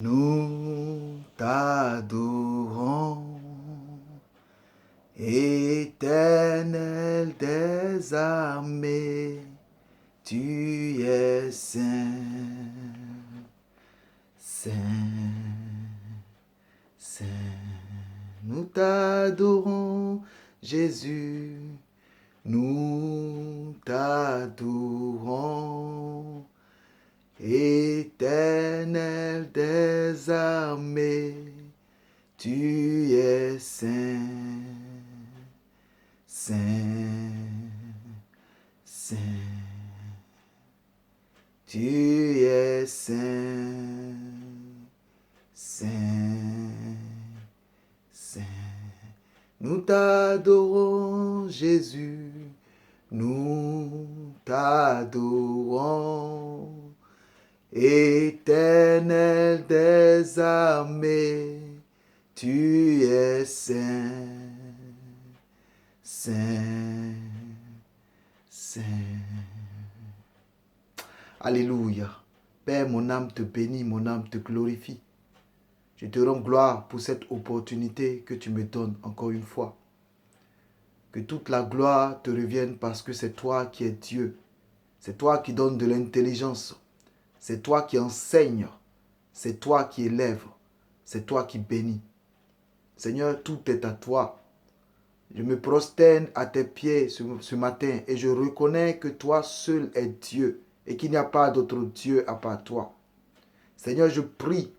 Nous t'adorons, Éternel des armées, tu es saint, saint, saint. Nous t'adorons, Jésus, nous t'adorons. Éternel des armées, tu es saint, saint, saint. Tu es saint, saint, saint. Nous t'adorons, Jésus, nous t'adorons. Éternel des armées, tu es saint, saint, saint. Alléluia. Père, mon âme te bénit, mon âme te glorifie. Je te rends gloire pour cette opportunité que tu me donnes encore une fois. Que toute la gloire te revienne parce que c'est toi qui es Dieu. C'est toi qui donnes de l'intelligence. C'est toi qui enseignes, c'est toi qui élèves, c'est toi qui bénis. Seigneur, tout est à toi. Je me prosterne à tes pieds ce matin et je reconnais que toi seul es Dieu et qu'il n'y a pas d'autre Dieu à part toi. Seigneur, je prie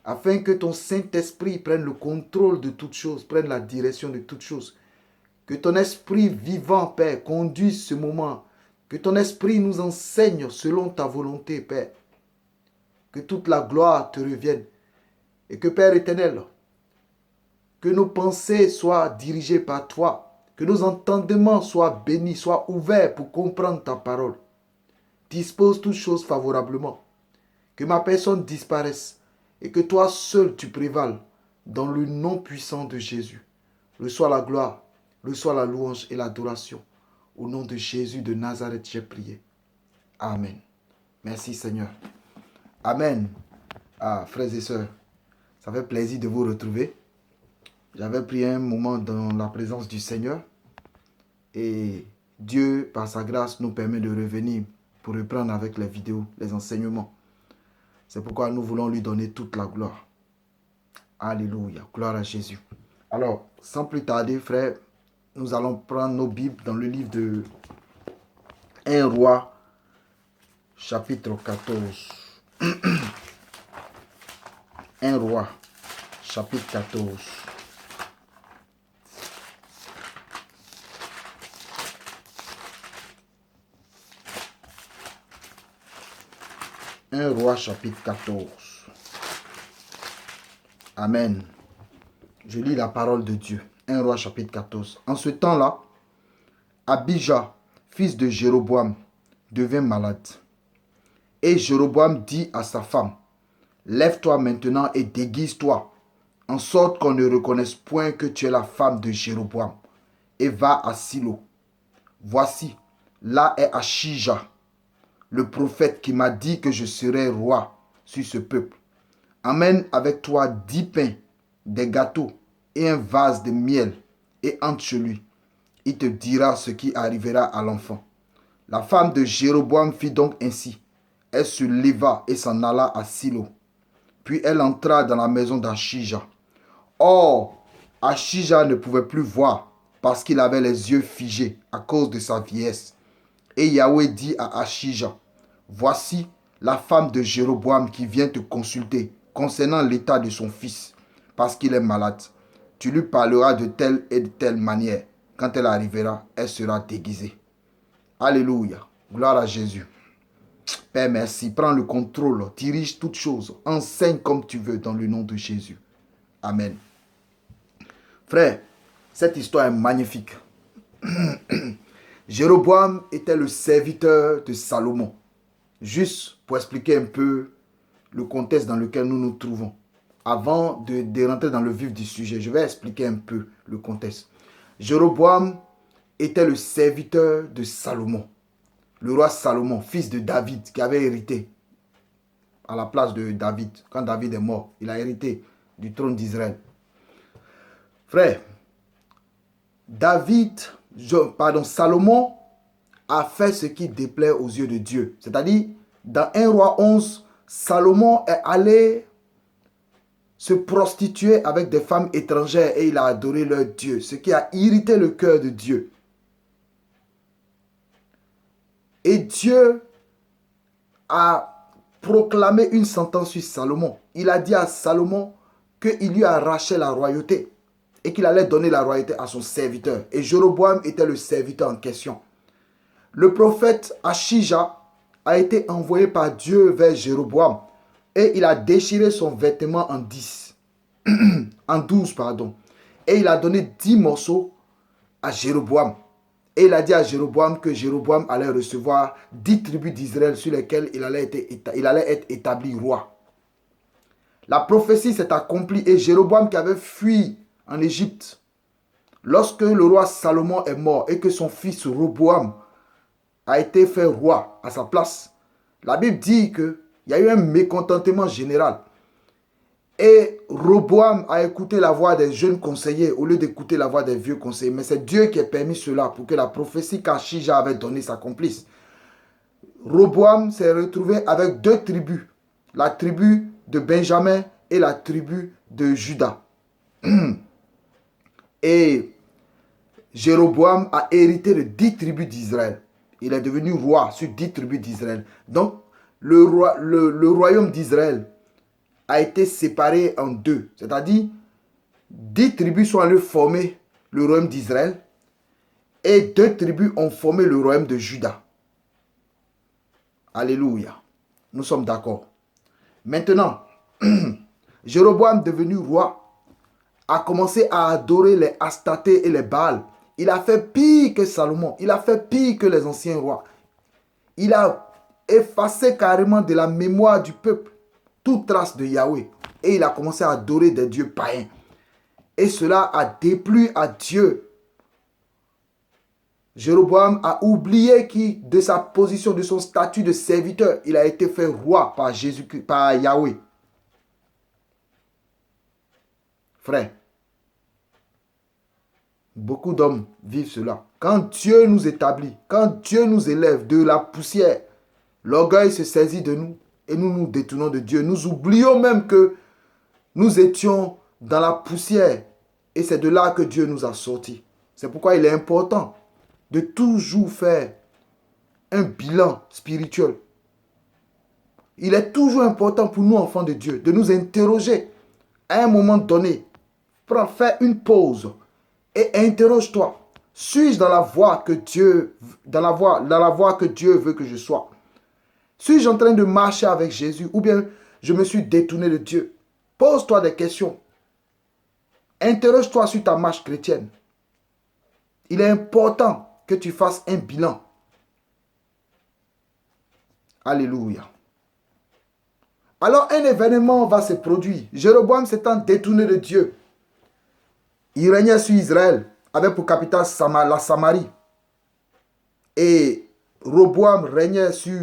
afin que ton Saint-Esprit prenne le contrôle de toutes choses, prenne la direction de toutes choses. Que ton esprit vivant, Père, conduise ce moment. Que ton esprit nous enseigne selon ta volonté, Père. Que toute la gloire te revienne. Et que, Père éternel, que nos pensées soient dirigées par toi. Que nos entendements soient bénis, soient ouverts pour comprendre ta parole. Dispose toutes choses favorablement. Que ma personne disparaisse. Et que toi seul tu prévales dans le nom puissant de Jésus. Reçois la gloire, reçois la louange et l'adoration. Au nom de Jésus de Nazareth, j'ai prié. Amen. Merci Seigneur. Amen. Ah, frères et sœurs, ça fait plaisir de vous retrouver. J'avais pris un moment dans la présence du Seigneur et Dieu, par sa grâce, nous permet de revenir pour reprendre avec les vidéos, les enseignements. C'est pourquoi nous voulons lui donner toute la gloire. Alléluia, gloire à Jésus. Alors, sans plus tarder, frères, nous allons prendre nos Bibles dans le livre de 1 Roi, chapitre 14. 1 Roi, chapitre 14. Un Roi, chapitre 14. Amen. Je lis la parole de Dieu. 1 Roi, chapitre 14. En ce temps-là, Abijah, fils de Jéroboam, devint malade. Et Jéroboam dit à sa femme, lève-toi maintenant et déguise-toi, en sorte qu'on ne reconnaisse point que tu es la femme de Jéroboam, et va à Silo. Voici, là est Achija, le prophète qui m'a dit que je serai roi sur ce peuple. Amène avec toi 10 pains, des gâteaux et un vase de miel, et entre chez lui. Il te dira ce qui arrivera à l'enfant. La femme de Jéroboam fit donc ainsi. Elle se leva et s'en alla à Silo. Puis elle entra dans la maison d'Achija. Or, Achija ne pouvait plus voir parce qu'il avait les yeux figés à cause de sa vieillesse. Et Yahweh dit à Achija, voici la femme de Jéroboam qui vient te consulter concernant l'état de son fils, parce qu'il est malade. Tu lui parleras de telle et de telle manière. Quand elle arrivera, elle sera déguisée. Alléluia. Gloire à Jésus. Père, merci. Prends le contrôle. Dirige toutes choses. Enseigne comme tu veux dans le nom de Jésus. Amen. Frère, cette histoire est magnifique. Jéroboam était le serviteur de Salomon. Juste pour expliquer un peu le contexte dans lequel nous nous trouvons. Avant de rentrer dans le vif du sujet, je vais expliquer un peu le contexte. Jéroboam était le serviteur de Salomon. Le roi Salomon, fils de David, qui avait hérité à la place de David. Quand David est mort, il a hérité du trône d'Israël. Frère, Salomon a fait ce qui déplaît aux yeux de Dieu. C'est-à-dire, dans 1 roi 11, Salomon est allé se prostituer avec des femmes étrangères et il a adoré leur Dieu, ce qui a irrité le cœur de Dieu. Et Dieu a proclamé une sentence sur Salomon. Il a dit à Salomon qu'il lui arrachait la royauté et qu'il allait donner la royauté à son serviteur. Et Jéroboam était le serviteur en question. Le prophète Achija a été envoyé par Dieu vers Jéroboam et il a déchiré son vêtement en 12, pardon. Et il a donné 10 morceaux à Jéroboam. Et il a dit à Jéroboam que Jéroboam allait recevoir 10 tribus d'Israël sur lesquelles il allait être établi roi. La prophétie s'est accomplie et Jéroboam qui avait fui en Égypte, lorsque le roi Salomon est mort et que son fils Roboam a été fait roi à sa place, la Bible dit qu'il y a eu un mécontentement général. Et Roboam a écouté la voix des jeunes conseillers au lieu d'écouter la voix des vieux conseillers. Mais c'est Dieu qui a permis cela pour que la prophétie qu'Achija avait donnée s'accomplisse. Roboam s'est retrouvé avec 2 tribus. La tribu de Benjamin et la tribu de Juda. Et Jéroboam a hérité de 10 tribus d'Israël. Il est devenu roi sur 10 tribus d'Israël. Donc, le royaume d'Israël a été séparé en 2. C'est-à-dire, 10 tribus sont allées former le royaume d'Israël et 2 tribus ont formé le royaume de Juda. Alléluia. Nous sommes d'accord. Maintenant, Jéroboam, devenu roi, a commencé à adorer les Astartés et les Baals. Il a fait pire que Salomon. Il a fait pire que les anciens rois. Il a effacé carrément de la mémoire du peuple toute trace de Yahweh. Et il a commencé à adorer des dieux païens. Et cela a déplu à Dieu. Jéroboam a oublié de sa position, de son statut de serviteur, il a été fait roi par Jésus-Christ, par Yahweh. Frère, beaucoup d'hommes vivent cela. Quand Dieu nous établit, quand Dieu nous élève de la poussière, l'orgueil se saisit de nous et nous nous détournons de Dieu. Nous oublions même que nous étions dans la poussière et c'est de là que Dieu nous a sortis. C'est pourquoi il est important de toujours faire un bilan spirituel. Il est toujours important pour nous, enfants de Dieu, de nous interroger à un moment donné. Fais une pause et interroge-toi. Suis-je dans la voie que Dieu, dans la voie que Dieu veut que je sois? Suis-je en train de marcher avec Jésus ou bien je me suis détourné de Dieu? Pose-toi des questions. Interroge-toi sur ta marche chrétienne. Il est important que tu fasses un bilan. Alléluia. Alors un événement va se produire. Jéroboam s'étant détourné de Dieu. Il régnait sur Israël avec pour capitale la Samarie. Et Roboam régnait sur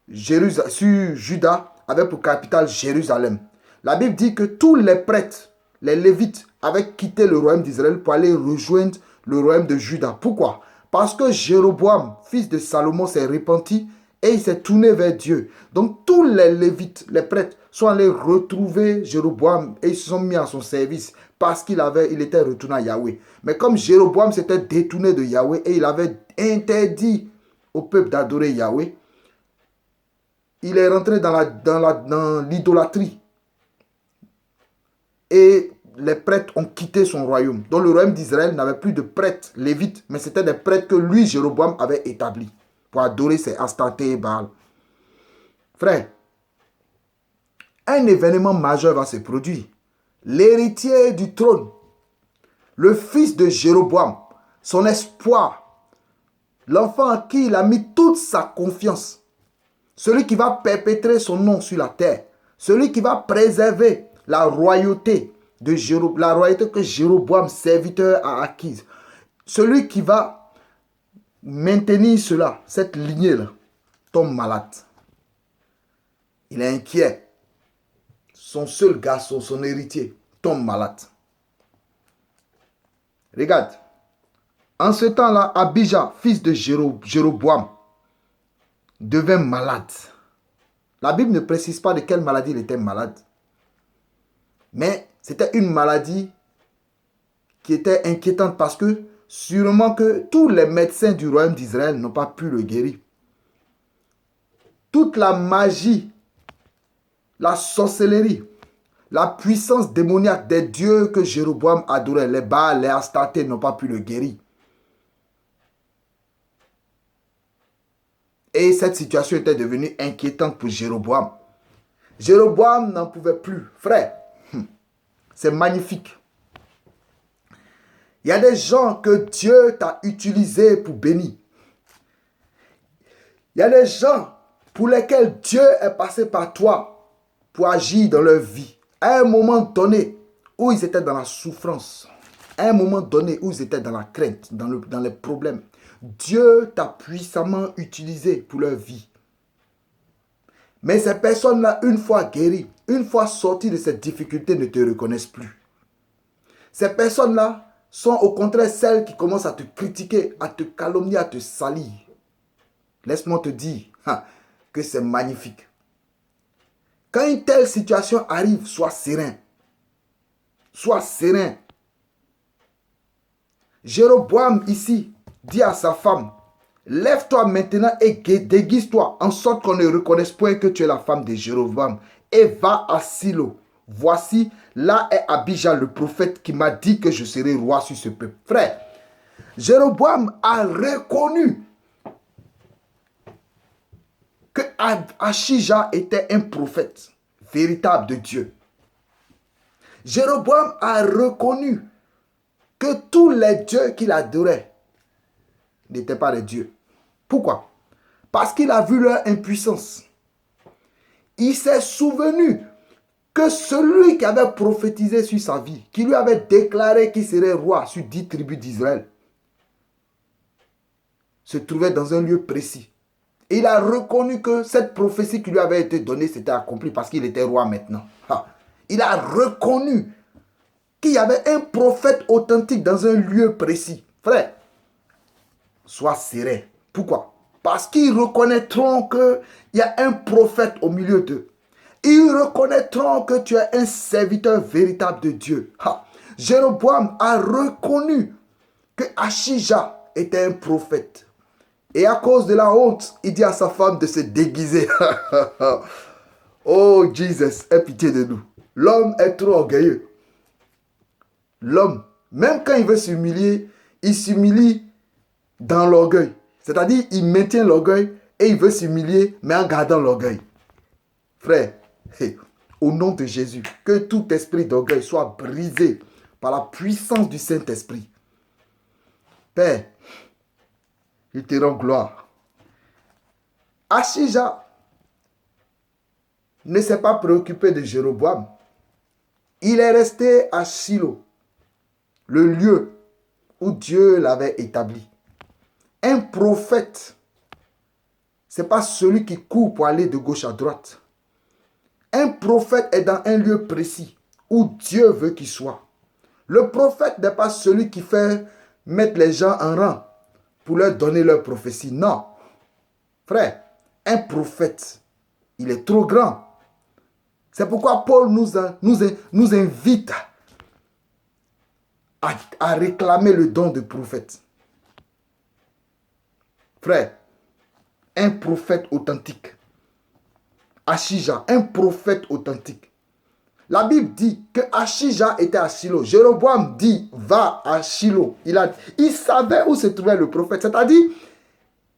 Juda avec pour capitale Jérusalem. La Bible dit que tous les prêtres, les Lévites, avaient quitté le royaume d'Israël pour aller rejoindre le royaume de Juda. Pourquoi? Parce que Jéroboam, fils de Salomon, s'est repenti et il s'est tourné vers Dieu. Donc tous les Lévites, les prêtres, sont allés retrouver Jéroboam et ils se sont mis à son service parce qu'il était retourné à Yahweh. Mais comme Jéroboam s'était détourné de Yahweh et il avait interdit au peuple d'adorer Yahweh, il est rentré dans l'idolâtrie. Et les prêtres ont quitté son royaume. Donc le royaume d'Israël n'avait plus de prêtres lévites, mais c'était des prêtres que lui, Jéroboam, avait établis pour adorer ses Astartés et Baal. Frère, un événement majeur va se produire. L'héritier du trône, le fils de Jéroboam, son espoir, l'enfant à qui il a mis toute sa confiance, celui qui va perpétrer son nom sur la terre, celui qui va préserver la royauté la royauté que Jéroboam, serviteur, a acquise. Celui qui va maintenir cela, cette lignée-là, tombe malade. Il est inquiet. son seul garçon, son héritier, tombe malade. Regarde, en ce temps-là, Abijah, fils de Jéroboam, devint malade. La Bible ne précise pas de quelle maladie il était malade. Mais c'était une maladie qui était inquiétante parce que sûrement que tous les médecins du royaume d'Israël n'ont pas pu le guérir. Toute la magie, la sorcellerie, la puissance démoniaque des dieux que Jéroboam adorait, les Baals, les Astartés, n'ont pas pu le guérir. Et cette situation était devenue inquiétante pour Jéroboam. Jéroboam n'en pouvait plus. Frère, c'est magnifique. Il y a des gens que Dieu t'a utilisés pour bénir. Il y a des gens pour lesquels Dieu est passé par toi pour agir dans leur vie. À un moment donné où ils étaient dans la souffrance, à un moment donné où ils étaient dans la crainte, dans les problèmes, Dieu t'a puissamment utilisé pour leur vie. Mais ces personnes-là, une fois guéries, une fois sorties de cette difficulté, ne te reconnaissent plus. Ces personnes-là sont au contraire celles qui commencent à te critiquer, à te calomnier, à te salir. Laisse-moi te dire que c'est magnifique. Quand une telle situation arrive, sois serein. Sois serein. Jéroboam ici dit à sa femme, lève-toi maintenant et déguise-toi en sorte qu'on ne reconnaisse point que tu es la femme de Jéroboam et va à Silo. Voici, là est Abijah le prophète qui m'a dit que je serai roi sur ce peuple. Frère, Jéroboam a reconnu que Achija était un prophète véritable de Dieu. Jéroboam a reconnu que tous les dieux qu'il adorait n'étaient pas des dieux. Pourquoi? Parce qu'il a vu leur impuissance. Il s'est souvenu que celui qui avait prophétisé sur sa vie, qui lui avait déclaré qu'il serait roi sur 10 tribus d'Israël, se trouvait dans un lieu précis. Et il a reconnu que cette prophétie qui lui avait été donnée s'était accomplie parce qu'il était roi maintenant. Il a reconnu qu'il y avait un prophète authentique dans un lieu précis. Frère, sois serein. Pourquoi? Parce qu'ils reconnaîtront qu'il y a un prophète au milieu d'eux. Ils reconnaîtront que tu es un serviteur véritable de Dieu. Jéroboam a reconnu que Achija était un prophète. Et à cause de la honte, il dit à sa femme de se déguiser. Oh, Jesus, aie pitié de nous. L'homme est trop orgueilleux. L'homme, même quand il veut s'humilier, il s'humilie dans l'orgueil. C'est-à-dire, il maintient l'orgueil et il veut s'humilier, mais en gardant l'orgueil. Frère, au nom de Jésus, que tout esprit d'orgueil soit brisé par la puissance du Saint-Esprit. Père, il te rend gloire. Achija ne s'est pas préoccupé de Jéroboam. Il est resté à Shilo, le lieu où Dieu l'avait établi. Un prophète, ce n'est pas celui qui court pour aller de gauche à droite. Un prophète est dans un lieu précis où Dieu veut qu'il soit. Le prophète n'est pas celui qui fait mettre les gens en rang pour leur donner leur prophétie. Non. Frère, un prophète, il est trop grand. C'est pourquoi Paul nous invite à réclamer le don de prophète. Frère, un prophète authentique. Achija, un prophète authentique. La Bible dit que Achija était à Shilo. Jéroboam dit, va à Shilo. Il savait où se trouvait le prophète. C'est-à-dire,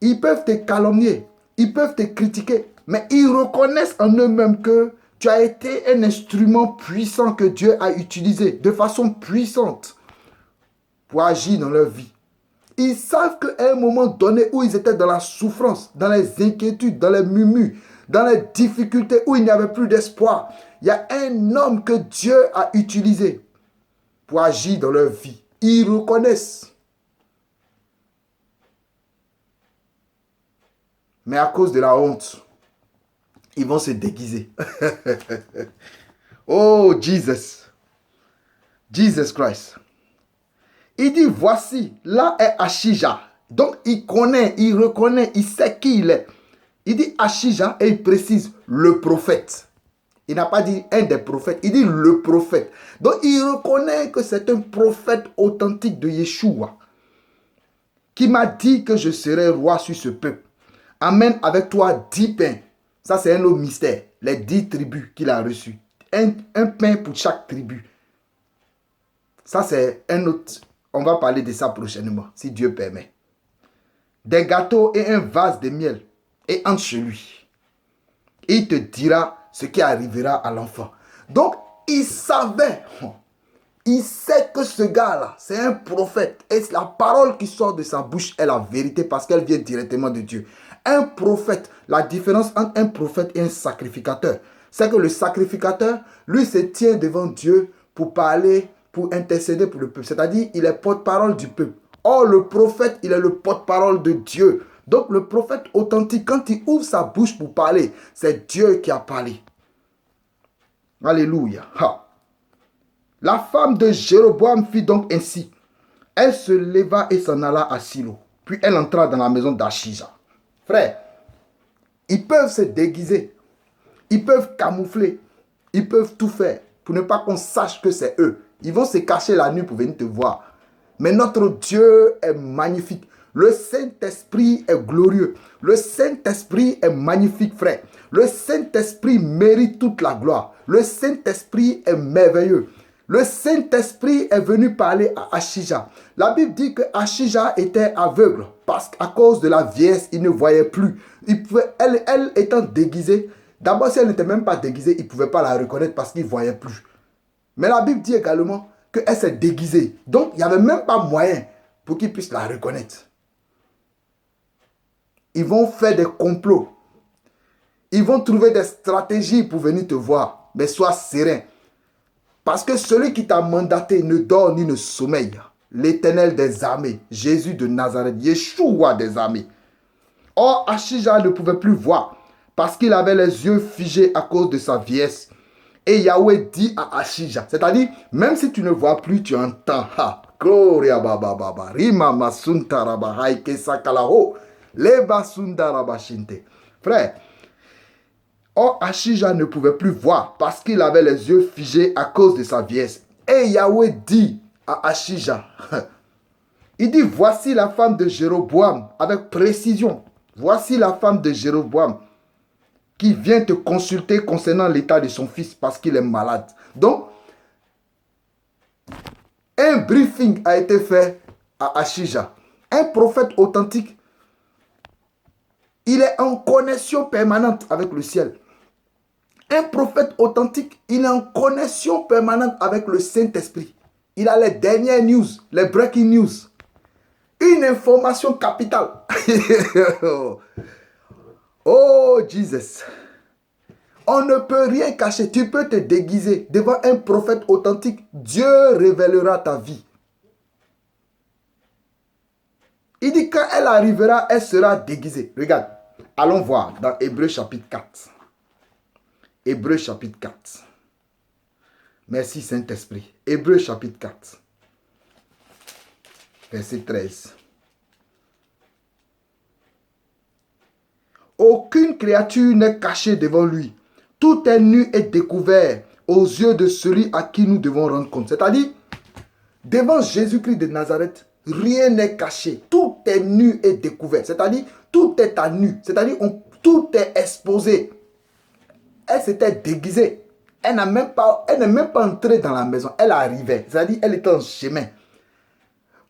ils peuvent te calomnier, ils peuvent te critiquer, mais ils reconnaissent en eux-mêmes que tu as été un instrument puissant que Dieu a utilisé de façon puissante pour agir dans leur vie. Ils savent qu'à un moment donné où ils étaient dans la souffrance, dans les inquiétudes, dans les murmures, dans les difficultés, où il n'y avait plus d'espoir, il y a un homme que Dieu a utilisé pour agir dans leur vie. Ils reconnaissent. Mais à cause de la honte, ils vont se déguiser. Oh, Jesus. Jesus Christ. Il dit, voici, là est Achija. Donc, il connaît, il reconnaît, il sait qui il est. Il dit Achija et il précise le prophète. Il n'a pas dit un des prophètes, il dit le prophète. Donc, il reconnaît que c'est un prophète authentique de Yeshua qui m'a dit que je serai roi sur ce peuple. Amène avec toi 10 pains. Ça, c'est un autre mystère. Les 10 tribus qu'il a reçues. Un pain pour chaque tribu. Ça, c'est un autre. On va parler de ça prochainement, si Dieu permet. Des gâteaux et un vase de miel. Et entre chez lui. Il te dira ce qui arrivera à l'enfant. Donc, il savait. Il sait que ce gars-là, c'est un prophète. Et la parole qui sort de sa bouche est la vérité parce qu'elle vient directement de Dieu. Un prophète, la différence entre un prophète et un sacrificateur, c'est que le sacrificateur, lui, se tient devant Dieu pour parler, pour intercéder pour le peuple. C'est-à-dire, il est porte-parole du peuple. Or, le prophète, il est le porte-parole de Dieu. Donc, le prophète authentique, quand il ouvre sa bouche pour parler, c'est Dieu qui a parlé. Alléluia. Ha. La femme de Jéroboam fit donc ainsi. Elle se leva et s'en alla à Silo. Puis elle entra dans la maison d'Achija. Frère, ils peuvent se déguiser. Ils peuvent camoufler. Ils peuvent tout faire pour ne pas qu'on sache que c'est eux. Ils vont se cacher la nuit pour venir te voir. Mais notre Dieu est magnifique. Le Saint-Esprit est glorieux. Le Saint-Esprit est magnifique, frère. Le Saint-Esprit mérite toute la gloire. Le Saint-Esprit est merveilleux. Le Saint-Esprit est venu parler à Achija. La Bible dit que Achija était aveugle parce qu'à cause de la vieillesse, il ne voyait plus. Elle étant déguisée, d'abord si elle n'était même pas déguisée, il ne pouvait pas la reconnaître parce qu'il ne voyait plus. Mais la Bible dit également qu'elle s'est déguisée. Donc, il n'y avait même pas moyen pour qu'il puisse la reconnaître. Ils vont faire des complots. Ils vont trouver des stratégies pour venir te voir. Mais sois serein. Parce que celui qui t'a mandaté ne dort ni ne sommeille. L'Éternel des armées, Jésus de Nazareth, Yeshua des armées. Or, Achija ne pouvait plus voir parce qu'il avait les yeux figés à cause de sa vieillesse. Et Yahweh dit à Achija, c'est-à-dire, même si tu ne vois plus, tu entends. Ha, Gloria Baba Baba, Rima Masunta Rabahai Kesakalaho, Leba Sunda Rabashinte. Frère, or Achija ne pouvait plus voir parce qu'il avait les yeux figés à cause de sa vieillesse. Et Yahweh dit à Achija, il dit, voici la femme de Jéroboam, avec précision. Voici la femme de Jéroboam qui vient te consulter concernant l'état de son fils parce qu'il est malade. Donc, un briefing a été fait à Achija. Un prophète authentique, il est en connexion permanente avec le ciel. Un prophète authentique, il est en connexion permanente avec le Saint-Esprit. Il a les dernières news, les breaking news. Une information capitale. Oh, Jesus. On ne peut rien cacher. Tu peux te déguiser devant un prophète authentique. Dieu révélera ta vie. Il dit quand elle arrivera, elle sera déguisée. Regarde, allons voir dans Hébreux chapitre 4. Hébreux chapitre 4. Merci Saint-Esprit. Hébreux chapitre 4. Verset 13. Aucune créature n'est cachée devant lui. Tout est nu et découvert aux yeux de celui à qui nous devons rendre compte. C'est-à-dire, devant Jésus-Christ de Nazareth, rien n'est caché. Tout est nu et découvert. C'est-à-dire, tout est à nu. C'est-à-dire, tout est exposé. Elle s'était déguisée. Elle n'est même pas entrée dans la maison. Elle arrivait. C'est-à-dire, elle était en chemin.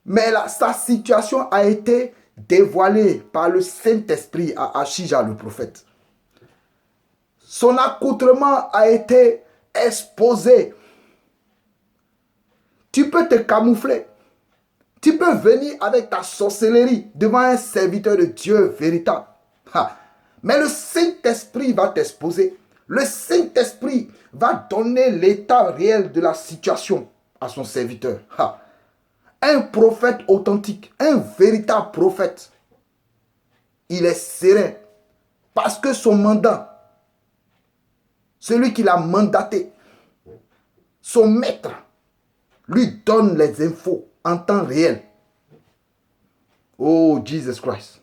Mais sa situation a été dévoilée par le Saint-Esprit à Achija le prophète. Son accoutrement a été exposé. Tu peux te camoufler. Tu peux venir avec ta sorcellerie devant un serviteur de Dieu véritable. Mais le Saint-Esprit va t'exposer. Le Saint-Esprit va donner l'état réel de la situation à son serviteur. Un prophète authentique, un véritable prophète, il est serein parce que son mandat, celui qui l'a mandaté, son maître lui donne les infos en temps réel. Oh, Jesus Christ.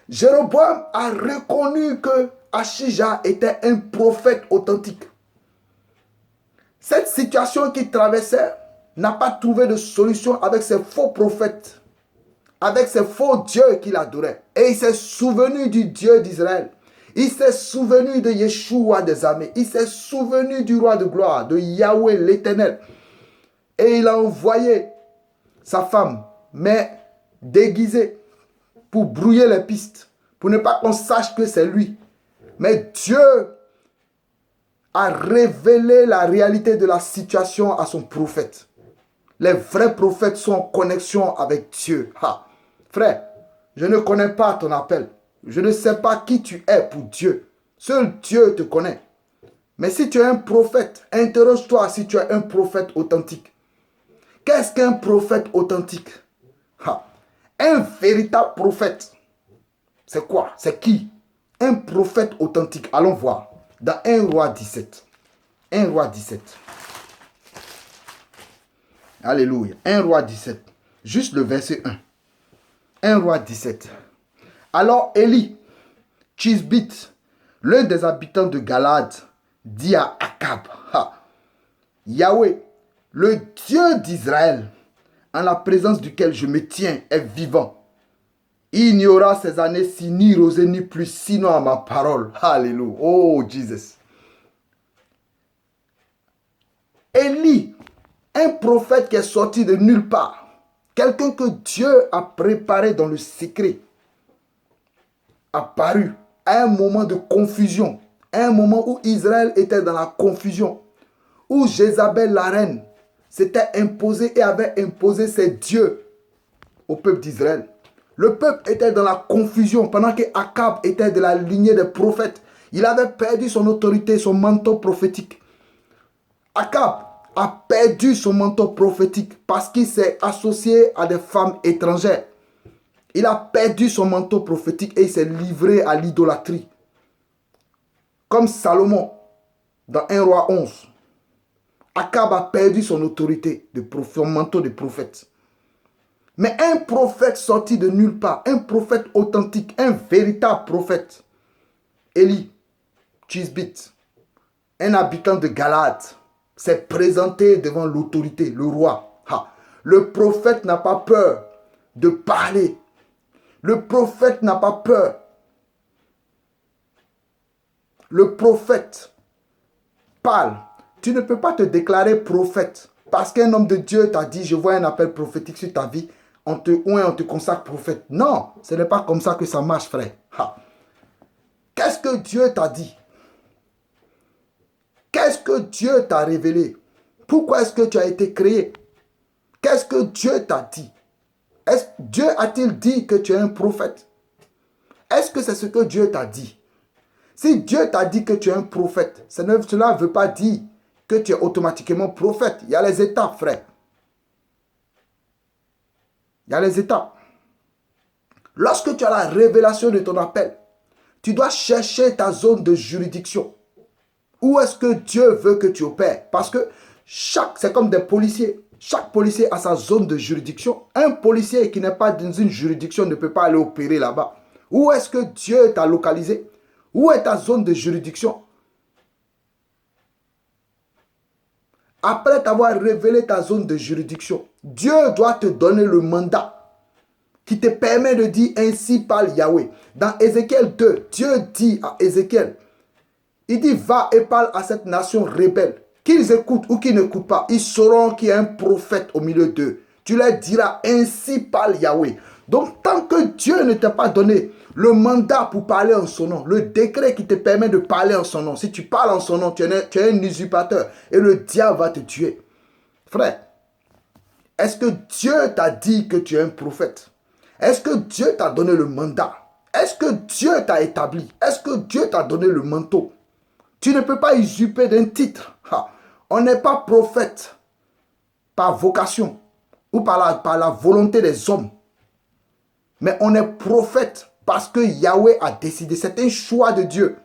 Jéroboam a reconnu que Achija était un prophète authentique. Cette situation qu'il traversait n'a pas trouvé de solution avec ses faux prophètes, avec ses faux dieux qu'il adorait. Et il s'est souvenu du Dieu d'Israël. Il s'est souvenu de Yeshua des armées. Il s'est souvenu du roi de gloire, de Yahweh l'Éternel. Et il a envoyé sa femme, mais déguisée, pour brouiller les pistes, pour ne pas qu'on sache que c'est lui. Mais Dieu a révélé la réalité de la situation à son prophète. Les vrais prophètes sont en connexion avec Dieu. Ha. Frère, je ne connais pas ton appel. Je ne sais pas qui tu es pour Dieu. Seul Dieu te connaît. Mais si tu es un prophète, interroge-toi si tu es un prophète authentique. Qu'est-ce qu'un prophète authentique? Ha. Un véritable prophète, c'est quoi? C'est qui? Un prophète authentique. Allons voir. Dans 1 Roi 17. 1 Roi 17. Alléluia. 1 Roi 17. Juste le verset 1. 1 Roi 17. Alors Élie, Tishbite, l'un des habitants de Galade, dit à Akab, Yahweh, le Dieu d'Israël, en la présence duquel je me tiens, est vivant. Il n'y aura ces années-ci ni rosée ni plus, sinon à ma parole. Alléluia. Oh, Jesus. Élie, un prophète qui est sorti de nulle part. Quelqu'un que Dieu a préparé dans le secret. Apparu à un moment de confusion. À un moment où Israël était dans la confusion. Où Jézabel, la reine, s'était imposée et avait imposé ses dieux au peuple d'Israël. Le peuple était dans la confusion pendant que Akab était de la lignée des prophètes. Il avait perdu son autorité, son manteau prophétique. Akab a perdu son manteau prophétique parce qu'il s'est associé à des femmes étrangères. Il a perdu son manteau prophétique et il s'est livré à l'idolâtrie. Comme Salomon dans 1 Roi 11. Akab a perdu son autorité, son manteau de prophète. Mais un prophète sorti de nulle part, un prophète authentique, un véritable prophète, Élie, Tishbite, un habitant de Galade, s'est présenté devant l'autorité, le roi. Le prophète n'a pas peur de parler. Le prophète n'a pas peur. Le prophète parle. Tu ne peux pas te déclarer prophète parce qu'un homme de Dieu t'a dit, je vois un appel prophétique sur ta vie, on te consacre prophète. Non, ce n'est pas comme ça que ça marche, frère. Qu'est-ce que Dieu t'a dit? Qu'est-ce que Dieu t'a révélé? Pourquoi est-ce que tu as été créé? Qu'est-ce que Dieu t'a dit? Dieu a-t-il dit que tu es un prophète? Est-ce que c'est ce que Dieu t'a dit? Si Dieu t'a dit que tu es un prophète, cela ne veut pas dire que tu es automatiquement prophète. Il y a les étapes, frère. Il y a les étapes. Lorsque tu as la révélation de ton appel, tu dois chercher ta zone de juridiction. Où est-ce que Dieu veut que tu opères? Parce que c'est comme des policiers. Chaque policier a sa zone de juridiction. Un policier qui n'est pas dans une juridiction ne peut pas aller opérer là-bas. Où est-ce que Dieu t'a localisé? Où est ta zone de juridiction? Après t'avoir révélé ta zone de juridiction, Dieu doit te donner le mandat qui te permet de dire ainsi parle Yahweh. Dans Ézéchiel 2, Dieu dit à Ézéchiel, il dit va et parle à cette nation rebelle. Qu'ils écoutent ou qu'ils n'écoutent pas, ils sauront qu'il y a un prophète au milieu d'eux. Tu leur diras ainsi parle Yahweh. Donc tant que Dieu ne t'a pas donné le mandat pour parler en son nom, le décret qui te permet de parler en son nom, si tu parles en son nom, tu es un usurpateur et le diable va te tuer. Frère, est-ce que Dieu t'a dit que tu es un prophète? Est-ce que Dieu t'a donné le mandat? Est-ce que Dieu t'a établi? Est-ce que Dieu t'a donné le manteau? Tu ne peux pas usurper d'un titre. On n'est pas prophète par vocation ou par la volonté des hommes. Mais on est prophète parce que Yahweh a décidé. C'est un choix de Dieu.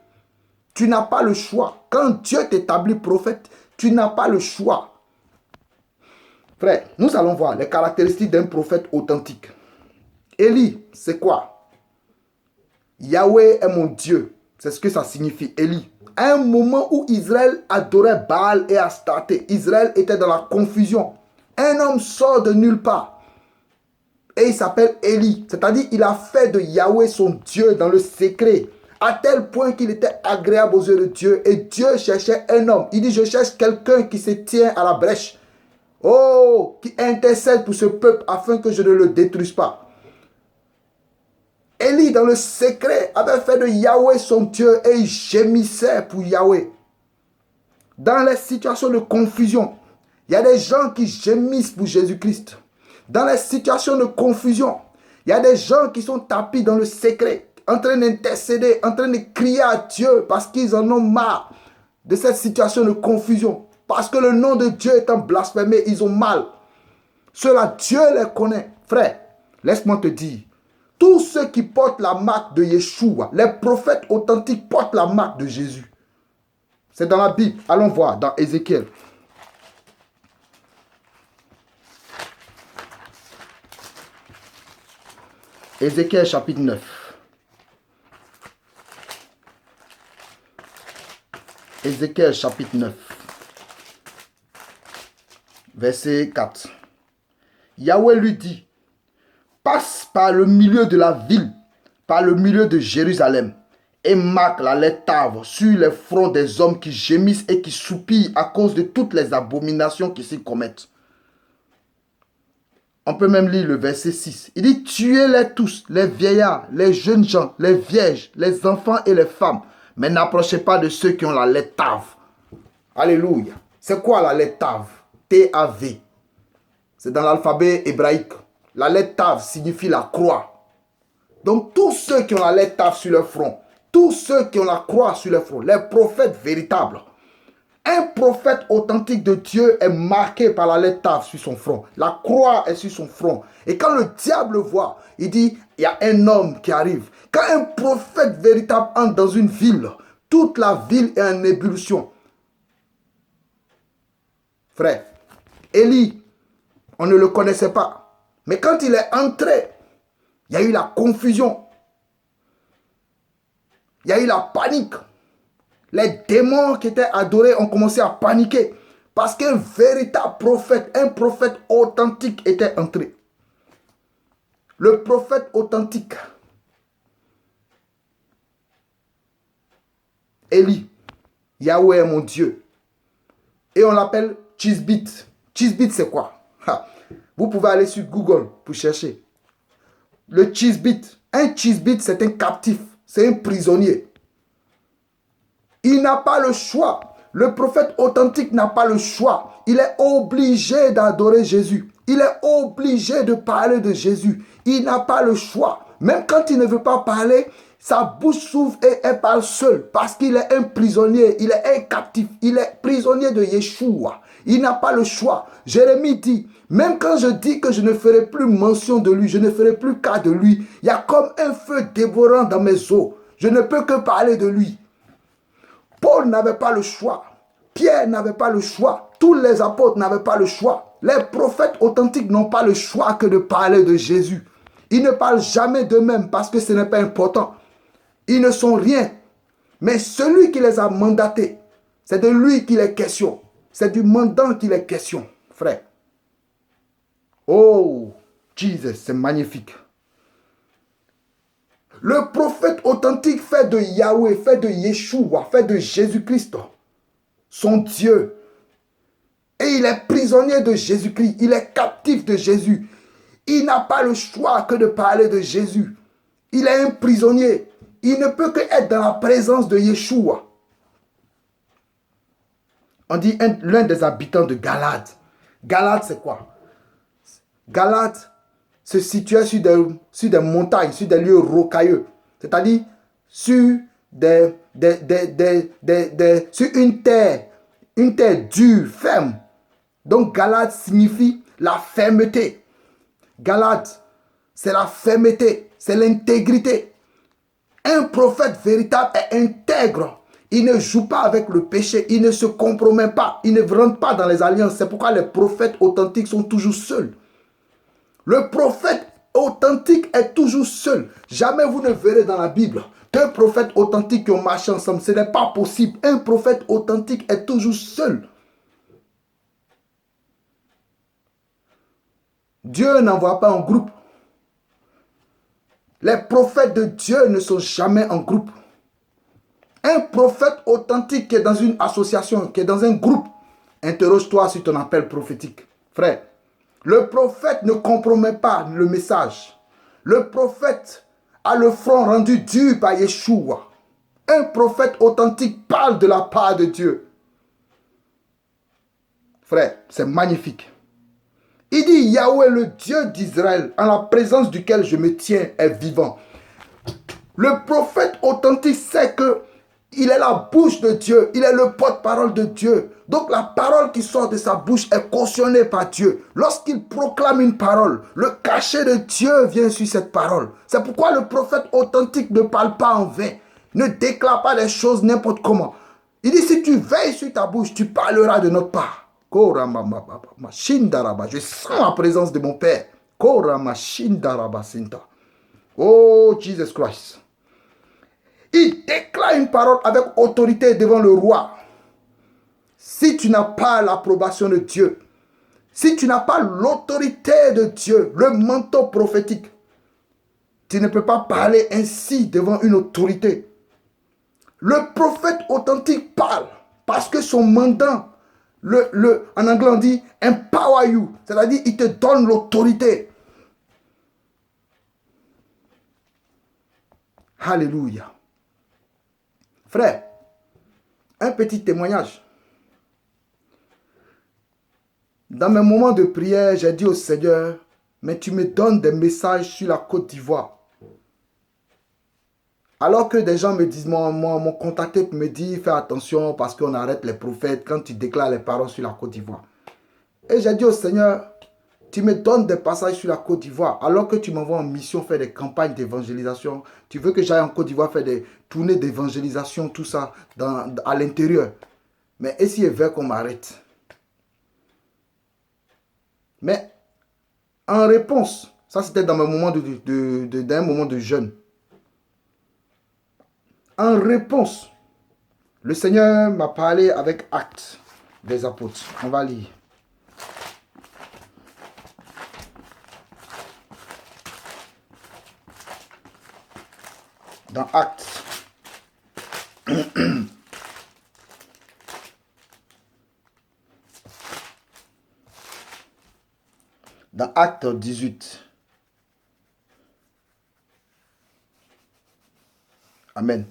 Tu n'as pas le choix. Quand Dieu t'établit prophète, Tu n'as pas le choix. Frère, nous allons voir les caractéristiques d'un prophète authentique. Élie, c'est quoi? Yahweh est mon Dieu. C'est ce que ça signifie, Élie. À un moment où Israël adorait Baal et Astarté, Israël était dans la confusion. Un homme sort de nulle part. Et il s'appelle Élie. C'est-à-dire il a fait de Yahweh son Dieu dans le secret. À tel point qu'il était agréable aux yeux de Dieu. Et Dieu cherchait un homme. Il dit, je cherche quelqu'un qui se tient à la brèche. Oh, qui intercède pour ce peuple afin que je ne le détruise pas. Élie, dans le secret, avait fait de Yahweh son Dieu et il gémissait pour Yahweh. Dans les situations de confusion, il y a des gens qui gémissent pour Jésus-Christ. Dans les situations de confusion, il y a des gens qui sont tapis dans le secret, en train d'intercéder, en train de crier à Dieu parce qu'ils en ont marre de cette situation de confusion. Parce que le nom de Dieu étant blasphémé, ils ont mal. Cela, Dieu les connaît. Frère, laisse-moi te dire, tous ceux qui portent la marque de Yeshua, les prophètes authentiques portent la marque de Jésus. C'est dans la Bible. Allons voir dans Ézéchiel. Ézéchiel chapitre 9. Ézéchiel chapitre 9. Verset 4. Yahweh lui dit, passe par le milieu de la ville, par le milieu de Jérusalem, et marque la lettre Tav sur les fronts des hommes qui gémissent et qui soupirent à cause de toutes les abominations qui s'y commettent. On peut même lire le verset 6. Il dit, tuez-les tous, les vieillards, les jeunes gens, les vierges, les enfants et les femmes, mais n'approchez pas de ceux qui ont la lettre Tav. Alléluia. C'est quoi la lettre Tav? T-A-V. C'est dans l'alphabet hébraïque. La lettre Tav signifie la croix. Donc tous ceux qui ont la lettre Tav sur leur front, tous ceux qui ont la croix sur leur front, les prophètes véritables. Un prophète authentique de Dieu est marqué par la lettre Tav sur son front. La croix est sur son front. Et quand le diable voit, il dit, il y a un homme qui arrive. Quand un prophète véritable entre dans une ville, toute la ville est en ébullition. Frère, Élie, on ne le connaissait pas. Mais quand il est entré, il y a eu la confusion. Il y a eu la panique. Les démons qui étaient adorés ont commencé à paniquer. Parce qu'un véritable prophète, un prophète authentique était entré. Le prophète authentique. Élie. Yahweh est mon Dieu. Et on l'appelle Tishbit. Tishbit c'est quoi? Vous pouvez aller sur Google pour chercher. Le Tishbit. Un Tishbit c'est un captif. C'est un prisonnier. Il n'a pas le choix. Le prophète authentique n'a pas le choix. Il est obligé d'adorer Jésus. Il est obligé de parler de Jésus. Il n'a pas le choix. Même quand il ne veut pas parler, sa bouche s'ouvre et elle parle seule. Parce qu'il est un prisonnier. Il est un captif. Il est prisonnier de Yeshua. Il n'a pas le choix. Jérémie dit, même quand je dis que je ne ferai plus mention de lui, je ne ferai plus cas de lui, il y a comme un feu dévorant dans mes os. Je ne peux que parler de lui. Paul n'avait pas le choix. Pierre n'avait pas le choix. Tous les apôtres n'avaient pas le choix. Les prophètes authentiques n'ont pas le choix que de parler de Jésus. Ils ne parlent jamais d'eux-mêmes parce que ce n'est pas important. Ils ne sont rien. Mais celui qui les a mandatés, c'est de lui qu'il est question. C'est du mandant qu'il est question, frère. Oh, Jesus, c'est magnifique. Le prophète authentique fait de Yahweh, fait de Yeshua, fait de Jésus-Christ son Dieu. Et il est prisonnier de Jésus-Christ. Il est captif de Jésus. Il n'a pas le choix que de parler de Jésus. Il est un prisonnier. Il ne peut que être dans la présence de Yeshua. On dit l'un des habitants de Galate. Galate, c'est quoi? Galate se situait sur des montagnes, sur des lieux rocailleux. C'est-à-dire sur sur une terre dure, ferme. Donc Galate signifie la fermeté. Galate, c'est la fermeté, c'est l'intégrité. Un prophète véritable est intègre. Il ne joue pas avec le péché. Il ne se compromet pas. Il ne rentre pas dans les alliances. C'est pourquoi les prophètes authentiques sont toujours seuls. Le prophète authentique est toujours seul. Jamais vous ne verrez dans la Bible qu'un prophète authentique qui ont marché ensemble. Ce n'est pas possible. Un prophète authentique est toujours seul. Dieu n'envoie pas en groupe. Les prophètes de Dieu ne sont jamais en groupe. Un prophète authentique qui est dans une association, qui est dans un groupe, interroge-toi sur ton appel prophétique. Frère, le prophète ne compromet pas le message. Le prophète a le front rendu dur par Yeshua. Un prophète authentique parle de la part de Dieu. Frère, c'est magnifique. Il dit, Yahweh, le Dieu d'Israël, en la présence duquel je me tiens, est vivant. Le prophète authentique sait que il est la bouche de Dieu. Il est le porte-parole de Dieu. Donc la parole qui sort de sa bouche est cautionnée par Dieu. Lorsqu'il proclame une parole, le cachet de Dieu vient sur cette parole. C'est pourquoi le prophète authentique ne parle pas en vain. Ne déclare pas les choses n'importe comment. Il dit, si tu veilles sur ta bouche, tu parleras de notre part. Je sens la présence de mon Père. Oh, Jesus Christ. Il déclare une parole avec autorité devant le roi. Si tu n'as pas l'approbation de Dieu, si tu n'as pas l'autorité de Dieu, le manteau prophétique, tu ne peux pas parler ainsi devant une autorité. Le prophète authentique parle parce que son mandat, en anglais on dit empower you, c'est-à-dire il te donne l'autorité. Alléluia. Frère, un petit témoignage. Dans mes moments de prière, j'ai dit au Seigneur, mais tu me donnes des messages sur la Côte d'Ivoire. Alors que des gens me disent, m'ont contacté pour me dire, fais attention parce qu'on arrête les prophètes quand tu déclares les paroles sur la Côte d'Ivoire. Et j'ai dit au Seigneur, tu me donnes des passages sur la Côte d'Ivoire alors que tu m'envoies en mission faire des campagnes d'évangélisation. Tu veux que j'aille en Côte d'Ivoire faire des tournées d'évangélisation, tout ça à l'intérieur. Mais est-ce qu'il est vrai qu'on m'arrête? Mais en réponse, ça c'était dans mon moment d'un moment de jeûne. En réponse, le Seigneur m'a parlé avec Actes des Apôtres. On va lire. Dans Actes. Dans Actes 18. Amen.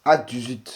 Actes 18.